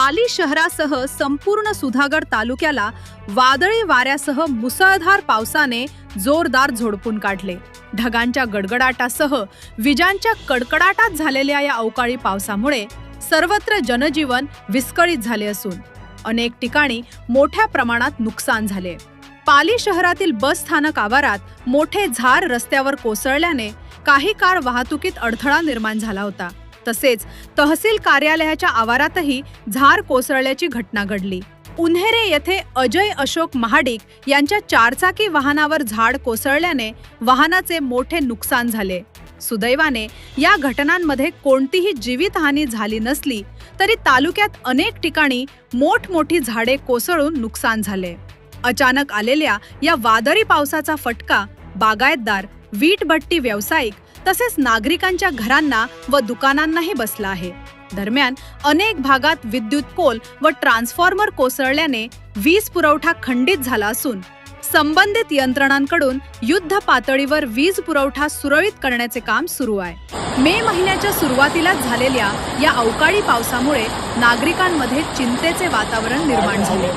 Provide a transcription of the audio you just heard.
पाली शहरासह संपूर्ण सुधागड तालुक्याला वादळी वाऱ्यासह मुसळधार पावसाने जोरदार झोडपून काढले। ढगांच्या गडगडाटासह विजांच्या कडकडाटात झालेल्या या अवकाळी पावसामुळे सर्वत्र जनजीवन विस्कळीत झाले असून अनेक ठिकाणी मोठ्या प्रमाणात नुकसान झाले। पाली शहरातील बस स्थानक आवारात मोठे झाड रस्त्यावर कोसळल्याने काही काळ वाहतुकीत अडथळा निर्माण झाला होता। तसेच तहसील कार्यालयाच्या आवारातही झाड कोसळल्याची घटना घडली। उन्हेरे येथे अजय अशोक महाडिक यांच्या चारचाकी वाहनावर झाड कोसळल्याने वाहनाचे मोठे नुकसान झाले। सुदैवाने या घटनांमध्ये कोणतीही जीवितहानी झाली नसली तरी तालुक्यात अनेक ठिकाणी मोठमोठी झाडे कोसळून नुकसान झाले। अचानक आलेल्या या वादळी पावसाचा फटका बागायतदार, वीटभट्टी व्यावसायिक तसेच नागरिकांच्या घरांना व दुकानांनाही बसला आहे। दरम्यान अनेक भागात विद्युत पोल व ट्रान्सफॉर्मर कोसळल्याने वीज पुरवठा खंडित झाला असून संबंधित यंत्रणांकडून युद्ध पातळीवर वीज पुरवठा सुरळीत करण्याचे काम सुरू आहे। मे महिन्याच्या सुरुवातीलाच झालेल्या या अवकाळी पावसामुळे नागरिकांमध्ये चिंतेचे वातावरण निर्माण झाले।